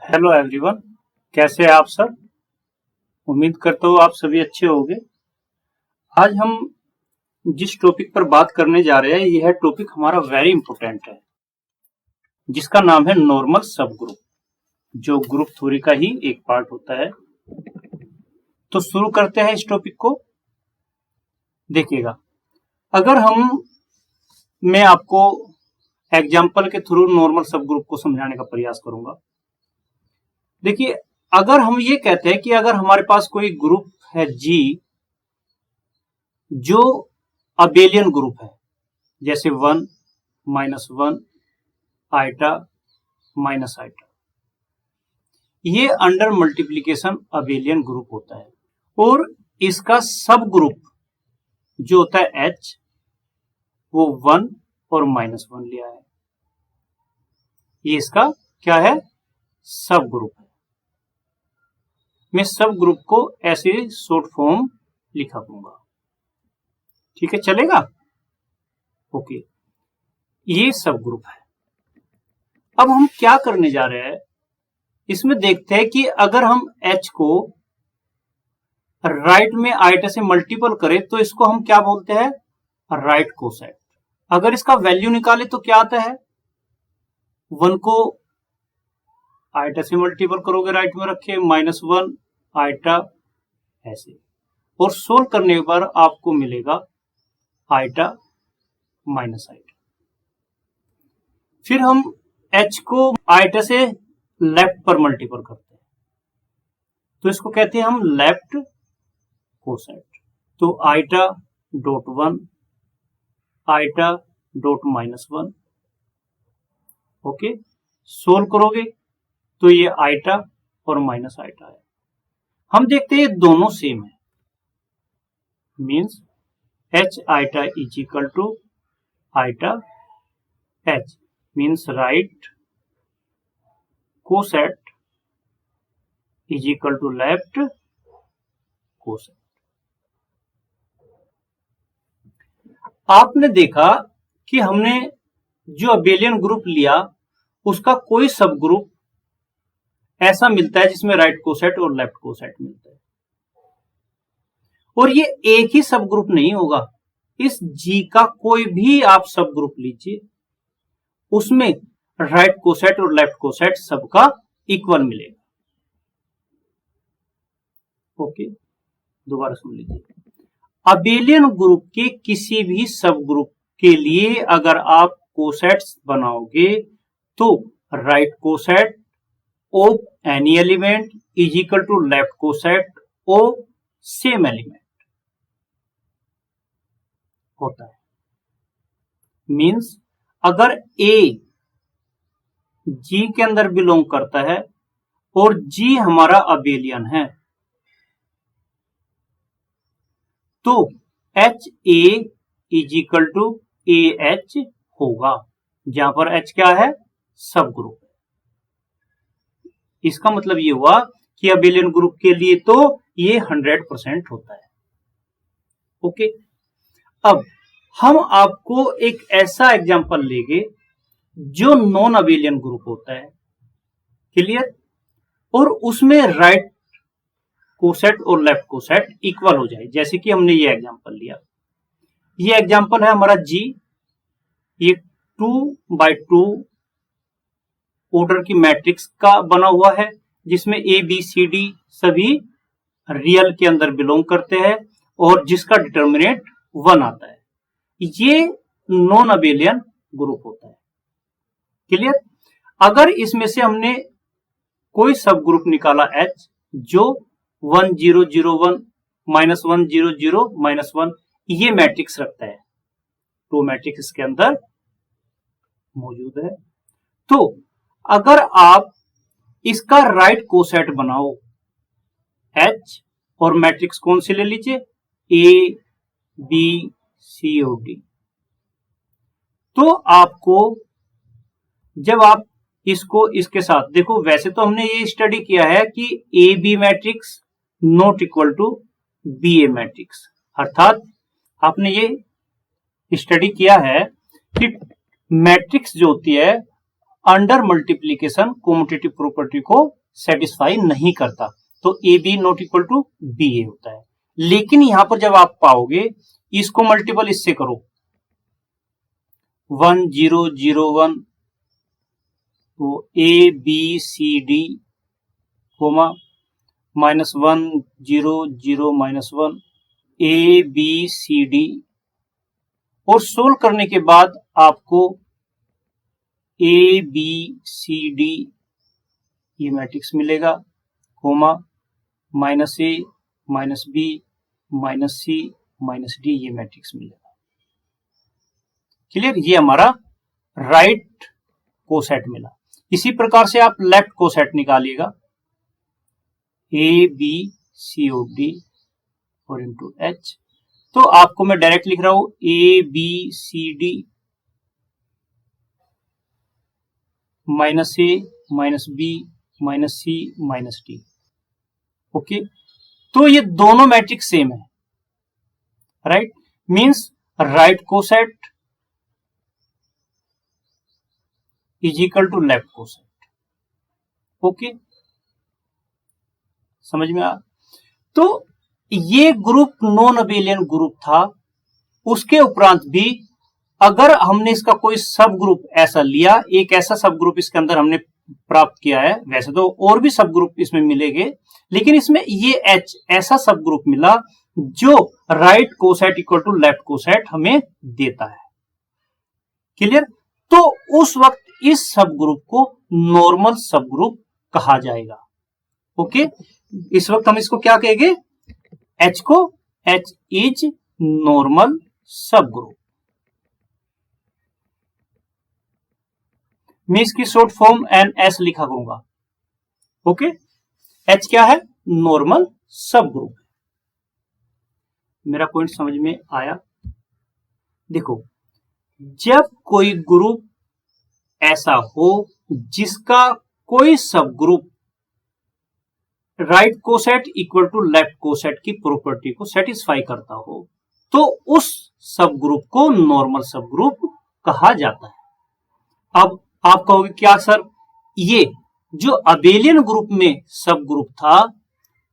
Hello everyone, कैसे हैं आप सब। उम्मीद करता हूँ आप सभी अच्छे होंगे। आज हम जिस टॉपिक पर बात करने जा रहे हैं यह टॉपिक हमारा वेरी इंपॉर्टेंट है, जिसका नाम है नॉर्मल सब ग्रुप, जो ग्रुप थ्योरी का ही एक पार्ट होता है। तो शुरू करते हैं इस टॉपिक को। देखिएगा, अगर मैं आपको एग्जाम्पल के थ्रू नॉर्मल सब ग्रुप को समझाने का प्रयास करूंगा। देखिए, अगर हम ये कहते हैं कि अगर हमारे पास कोई ग्रुप है G जो अबेलियन ग्रुप है, जैसे 1 -1 आइटा माइनस आइटा, ये अंडर मल्टीप्लीकेशन अबेलियन ग्रुप होता है। और इसका सब ग्रुप जो होता है H वो 1 और -1 लिया है। ये इसका क्या है, सब ग्रुप है। मैं सब ग्रुप को ऐसे शॉर्ट फॉर्म लिखा दूंगा, ठीक है, चलेगा। ओके, ये सब ग्रुप है। अब हम क्या करने जा रहे हैं, इसमें देखते हैं कि अगर हम H को राइट में आइटा से मल्टीपल करें तो इसको हम क्या बोलते हैं, राइट कोसेट। अगर इसका वैल्यू निकाले तो क्या आता है, 1 को आइटा से मल्टीपल करोगे, राइट में रखे, -1 आइटा ऐसे, और सोल्व करने पर आपको मिलेगा आइटा माइनस आइटा। फिर हम H को आइटा से लेफ्ट पर मल्टीपल करते हैं तो इसको कहते हैं हम लेफ्ट कोसेट। तो eta dot 1 eta dot -1, okay, solve करोगे तो ये आइटा और माइनस आइटा है। हम देखते हैं ये दोनों सेम है, means H eta is equal to eta H, means right coset is equal to left coset. आपने देखा कि हमने जो अबेलियन ग्रुप लिया उसका कोई सब ग्रुप ऐसा मिलता है जिसमें राइट कोसेट और लेफ्ट कोसेट मिलता है। और ये एक ही सब ग्रुप नहीं होगा, इस G का कोई भी आप सब ग्रुप लीजिए, उसमें राइट कोसेट और लेफ्ट कोसेट सबका इक्वल मिलेगा। ओके, दोबारा सुन लीजिए। अबेलियन ग्रुप के किसी भी सब ग्रुप के लिए अगर आप कोसेट्स बनाओगे तो right coset of any element is equal to left coset of same element होता है। मीन्स अगर A G के अंदर बिलोंग करता है और G हमारा अबेलियन है तो HA is equal to AH होगा, जहां पर H क्या है, सब ग्रुप। इसका मतलब ये हुआ कि अबेलियन ग्रुप के लिए तो ये 100% होता है। ओके, अब हम आपको एक ऐसा एग्जांपल लेंगे जो नॉन अबेलियन ग्रुप होता है, क्लियर, और उसमें राइट कोसेट और लेफ्ट कोसेट इक्वल हो जाए। जैसे कि हमने ये एग्जांपल लिया, ये एग्जांपल है हमारा G, ये 2x2 ऑर्डर की मैट्रिक्स का बना हुआ है जिसमें A B C D सभी रियल के अंदर बिलोंग करते हैं और जिसका डिटर्मिनेंट 1 आता है। ये नॉन अबेलियन ग्रुप होता है, क्लियर। अगर इसमें से हमने कोई सब ग्रुप निकाला H जो 1 0 0 1 -1 0 0 -1 ये मैट्रिक्स रखता है, तो मैट्रिक्स इसके अंदर मौजूद है, तो अगर आप इसका राइट कोसेट बनाओ H और मैट्रिक्स कौन सी ले लीजिए, A B C और D, तो आपको जब आप इसको इसके साथ देखो, वैसे तो हमने ये स्टडी किया है कि A B matrix not equal to B A matrix, अर्थात आपने ये स्टडी किया है कि मैट्रिक्स जो होती है अंडर मल्टीप्लीकेशन कम्यूटेटिव प्रॉपर्टी को सेटिस्फाई नहीं करता, तो ए B not equal to B A होता है। लेकिन यहां पर जब आप पाओगे, इसको मल्टीपल इससे करो, 1 0 0 1, तो ए b c d comma -1 0 0 -1 a b c d, और सोल्व करने के बाद आपको ए बी सी डी ये मैट्रिक्स मिलेगा, comma -a -b -c -d ये मैट्रिक्स मिलेगा। क्लियर? ये हमारा राइट कोसेट मिला। इसी प्रकार से आप लेफ्ट कोसेट निकालिएगा, a b c o d और इंटू एच। तो आपको मैं डायरेक्ट लिख रहा हूं a b c D -a -b -c -d। Okay, तो ये दोनों मैट्रिक्स सेम है, right? Means right coset is equal to left coset. Okay, समझ में आ? तो ये ग्रुप नॉन अबेलियन ग्रुप था। उसके उपरांत भी अगर हमने इसका कोई सब ग्रुप ऐसा लिया, एक ऐसा सब ग्रुप इसके अंदर हमने प्राप्त किया है, वैसे तो और भी सब ग्रुप इसमें मिलेंगे, लेकिन इसमें ये H ऐसा सब ग्रुप मिला जो right coset equal to left coset हमें देता है। क्लियर? तो उस वक्त इस सब ग्रुप को नॉर्मल सब ग्रुप कहा जाएगा। ओके, इस वक्त हम इसको क्या कहेंगे? H को H इज नॉर्मल सब ग्रुप। मैं इसकी शॉर्ट फॉर्म NS लिखा करूंगा। ओके, H क्या है? नॉर्मल सब ग्रुप। मेरा पॉइंट समझ में आया? देखो, जब कोई ग्रुप ऐसा हो जिसका कोई subgroup right coset equal to left coset की प्रॉपर्टी को सेटिस्फाई करता हो, तो उस सब ग्रुप को नॉर्मल सब ग्रुप कहा जाता है। अब आप कहोगे क्या सर, ये जो अबेलियन ग्रुप में सब ग्रुप था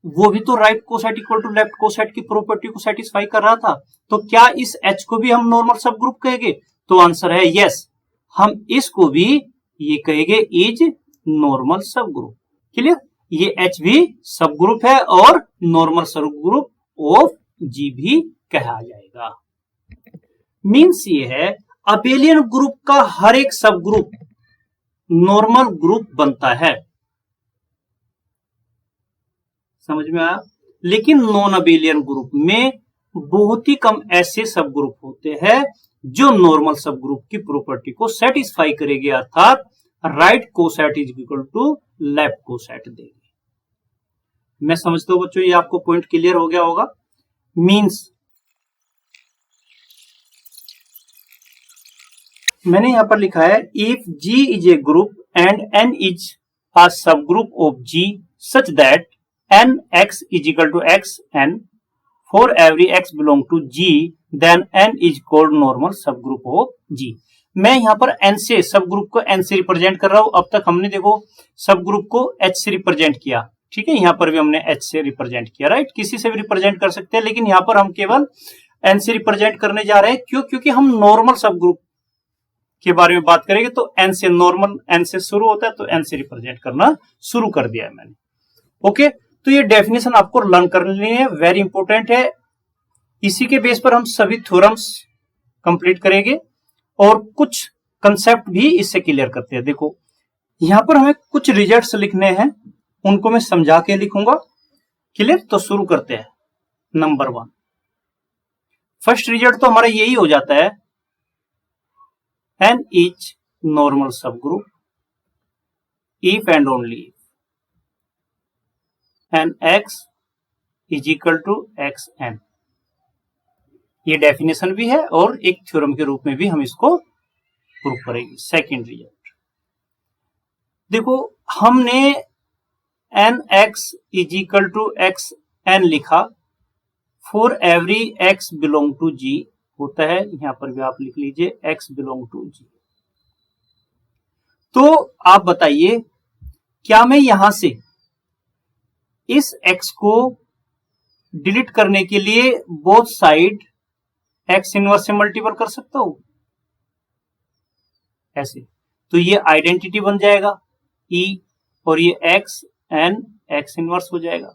वो भी तो right coset equal to left coset की प्रॉपर्टी को सेटिस्फाई कर रहा था, तो क्या इस H को भी हम नॉर्मल सब ग्रुप कहेंगे? तो आंसर है यस, हम इसको भी ये कहेंगे इज नॉर्मल सब ग्रुप। क्लियर? ये H भी सब ग्रुप है और normal subgroup of G भी कहा जाएगा। मीन्स ये है अबेलियन ग्रुप का हर एक सब ग्रुप नॉर्मल ग्रुप बनता है। समझ में आया? लेकिन नॉन अबेलियन ग्रुप में बहुत ही कम ऐसे सब ग्रुप होते हैं जो नॉर्मल सब ग्रुप की प्रॉपर्टी को सेटिस्फाई करेंगे, अर्थात right coset is equal to left coset देंगे। मैं समझता हूं बच्चों ये आपको पॉइंट क्लियर हो गया होगा। मीन्स मैंने यहां पर लिखा है if G is a group and N is a subgroup of G such that Nx is equal to Xn for every X belong to G, then N is called normal subgroup of G। मैं यहाँ पर N से सब group को N से represent कर रहा हूं। अब तक हमने देखो सब ग्रुप को H से रिप्रेजेंट किया, ठीक है? यहाँ पर भी हमने H से रिप्रेजेंट किया, राइट? किसी से भी रिप्रेजेंट कर सकते हैं, लेकिन यहाँ पर हम केवल N से रिप्रेजेंट करने जा रहे हैं। क्यों? क्योंकि हम नॉर्मल सब ग्रुप के बारे में बात करेंगे तो N से नॉर्मल N से शुरू होता है, तो N से रिप्रेजेंट करना शुरू कर दिया है मैंने। ओके, तो ये डेफिनेशन आपको लर्न करनी है, वेरी इंपॉर्टेंट है। इसी के बेस पर हम सभी थ्योरम्स कंप्लीट करेंगे और कुछ कंसेप्ट भी इससे क्लियर करते हैं। देखो यहां पर हमें कुछ रिजल्ट्स लिखने हैं, उनको मैं समझा के लिखूंगा। क्लियर? तो शुरू करते हैं। नंबर 1, फर्स्ट रिजल्ट तो हमारा यही हो जाता है, N is normal subgroup if and only Nx is equal to Xn। ये डेफिनेशन भी है और एक थ्योरम के रूप में भी हम इसको प्रूव करेंगे। सेकंड रिजल्ट देखो, हमने Nx is equal to Xn लिखा for every X belong to G होता है, यहां पर भी आप लिख लीजिए X बिलोंग टू G। तो आप बताइए क्या मैं यहां से इस x को डिलीट करने के लिए बोथ साइड x इनवर्स से मल्टीपल कर सकता हूं ऐसे, तो ये आइडेंटिटी बन जाएगा e और ये x n x इनवर्स हो जाएगा।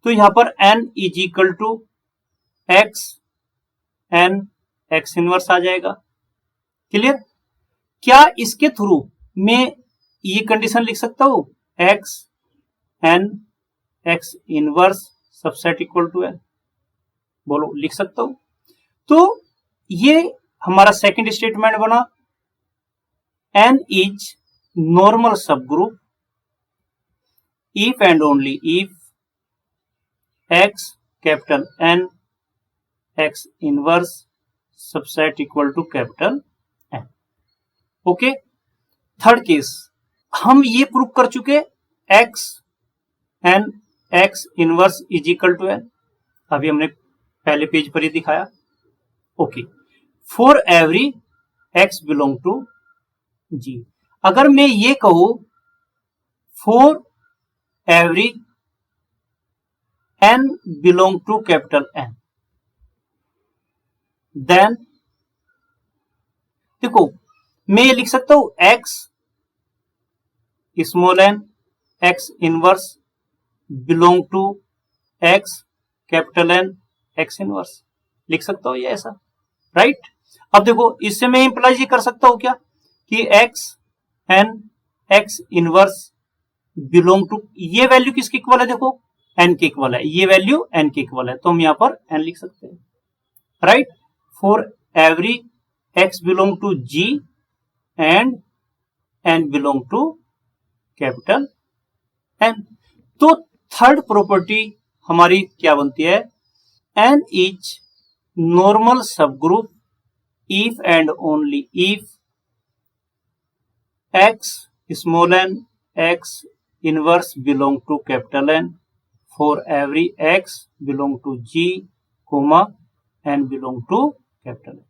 तो यहां पर n is equal to x n x inverse आ जाएगा। क्लियर? क्या इसके थ्रू मैं ये कंडीशन लिख सकता हूं x n x inverse subset equal to n? बोलो, लिख सकता हूं। तो ये हमारा सेकंड स्टेटमेंट बना, n is normal subgroup if and only if x capital N x inverse subset equal to capital N। Okay, third case हम ये प्रूव कर चुके x n x inverse is equal to n, अभी हमने पहले page पर ही दिखाया। Okay, for every x belong to g, अगर मैं ये कहूं for every n belong to capital N, then देखो मैं ये लिख सकता हूं x small n x inverse belong to x capital N x inverse, लिख सकता हूं ये ऐसा, राइट? अब देखो इससे मैं इंप्लाई ये कर सकता हूं क्या कि x n x inverse belong to, ये वैल्यू किसके इक्वल है? देखो n के इक्वल है, ये वैल्यू n के इक्वल है, तो हम यहां पर n लिख सकते हैं, right? For every x belong to g and n belong to capital n। तो थर्ड प्रॉपर्टी हमारी क्या बनती है? n is normal subgroup if and only if x small n x inverse belong to capital N for every x belong to g comma n belong to capital N।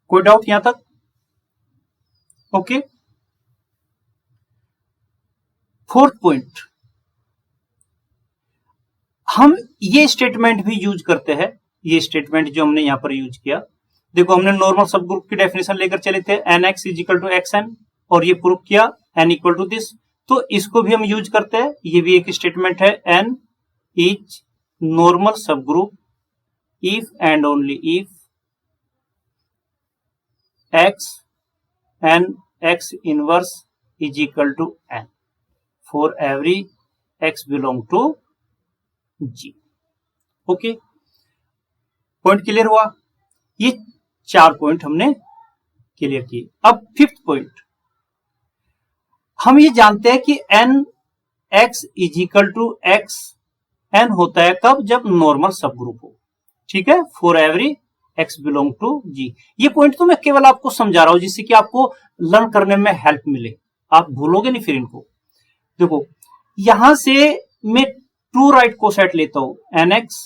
कोई doubt यहां तक? Okay, fourth point, हम ये statement भी use करते हैं, ये statement जो हमने यहां पर यूज किया, देखो हमने नॉर्मल सब ग्रुप की डेफिनेशन लेकर चले थे nx is equal to xn, और ये प्रूव किया n इक्वल टू दिस, तो इसको भी हम यूज करते हैं, ये भी एक स्टेटमेंट है n is normal subgroup if and only if x n x inverse is equal to n for every x belong to g। Okay, point clear हुआ? ये 4 पॉइंट हमने क्लियर किए। अब फिफ्थ पॉइंट, हम ये जानते हैं कि n x is equal to x n होता है कब? जब नॉर्मल सब ग्रुप हो, ठीक है, for every x belong to g। ये पॉइंट तो मैं केवल आपको समझा रहा हूं जिससे कि आपको लर्न करने में हेल्प मिले, आप भूलोगे नहीं फिर इनको। देखो यहां से मैं टू राइट को सेट लेता हूं nx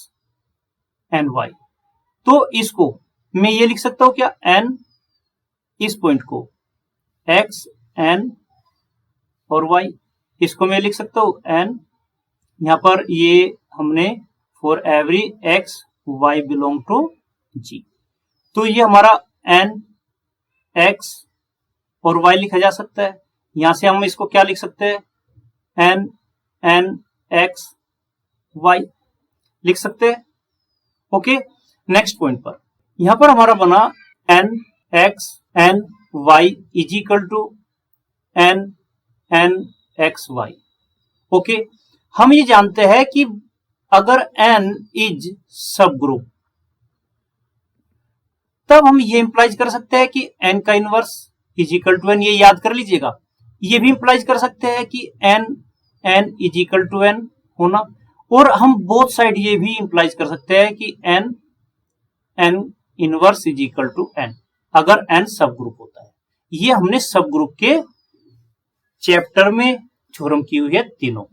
ny, तो इसको मैं ये लिख सकता हूं क्या? n इस पॉइंट को x n और y, इसको मैं लिख सकता हूं n, यहां पर ये हमने for every x y belong to g, तो ये हमारा n x और y लिखा जा सकता है। यहां से हम इसको क्या लिख सकते हैं? n n x y लिख सकते हैं। ओके, नेक्स्ट पॉइंट पर, यहां पर हमारा बना n x n y is equal to n n x y। Okay, हम ये जानते हैं कि अगर n इज सब ग्रुप, तब हम ये इंप्लाइज कर सकते हैं कि n का inverse is equal to n, ये याद कर लीजिएगा। ये भी इंप्लाइज कर सकते हैं कि n n is equal to n होना, और हम बोथ साइड ये भी इंप्लाइज कर सकते हैं कि n n inverse is equal to n, अगर n सब ग्रुप होता है। ये हमने सब ग्रुप के चैप्टर में थ्योरम की हुई है तीनों।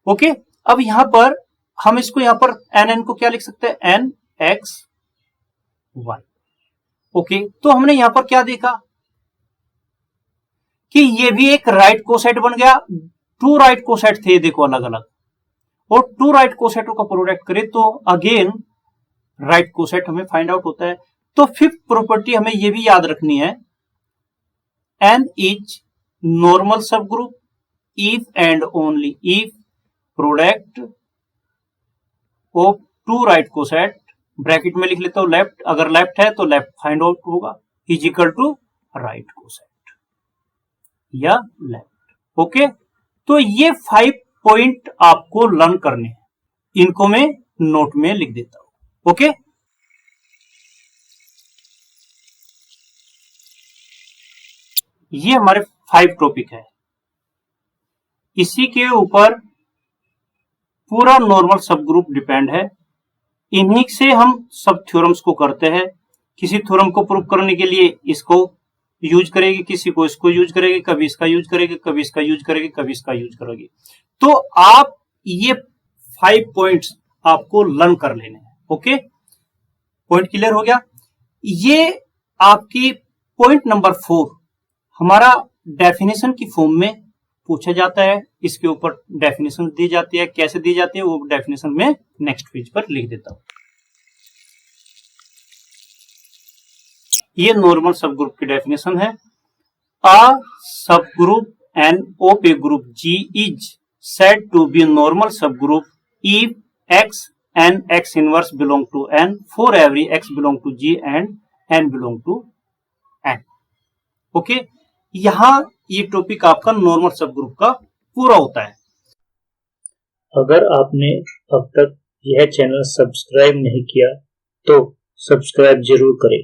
ओके, अब यहां पर हम इसको यहां पर n को क्या लिख सकते हैं? n x y। ओके, तो हमने यहां पर क्या देखा कि ये भी एक राइट कोसाइड बन गया टू राइट कोसेट थे, देखो अलग अलग, और टू राइट कोसेटों का प्रोडक्ट करें तो अगेन राइट कोसेट हमें फाइंड आउट होता है। तो फिफ्थ प्रॉपर्टी हमें यह भी याद रखनी है, N is normal subgroup if and only if product of two right coset, bracket में लिख लेता हूं लेफ्ट, अगर लेफ्ट है तो लेफ्ट फाइंड आउट होगा, is equal to right coset या लेफ्ट। ओके, तो ये 5 पॉइंट आपको लर्न करने हैं, इनको मैं नोट में लिख देता हूं। ओके, ये हमारे 5 टॉपिक है, इसी के ऊपर पूरा नॉर्मल सब ग्रुप डिपेंड है। इन्हीं से हम सब थ्योरम्स को करते हैं। किसी थ्योरम को प्रूव करने के लिए इसको यूज करेगी, किसी को इसको यूज करेगी, कभी इसका यूज करेगी, कभी इसका यूज करेगी, कभी इसका यूज करेगी। तो आप ये 5 पॉइंट्स आपको लर्न कर लेने हैं। ओके, पॉइंट क्लियर हो गया। ये आपकी पॉइंट नंबर 4 हमारा डेफिनेशन की फॉर्म में पूछा जाता है, इसके ऊपर डेफिनेशन दी जाती है, कैसे दी जाती है वो डेफिनेशन में नेक्स्ट पेज पर लिख देता हूं। ये नॉर्मल सब ग्रुप की डेफिनेशन है। A subgroup N of a group G is said to be normal subgroup if x and x inverse belong to n for every x belong to g and n belong to n। Okay, यहां ये topic आपका normal सब group का पूरा होता है। अगर आपने अब तक यह चैनल सब्सक्राइब नहीं किया तो सब्सक्राइब जरूर करें।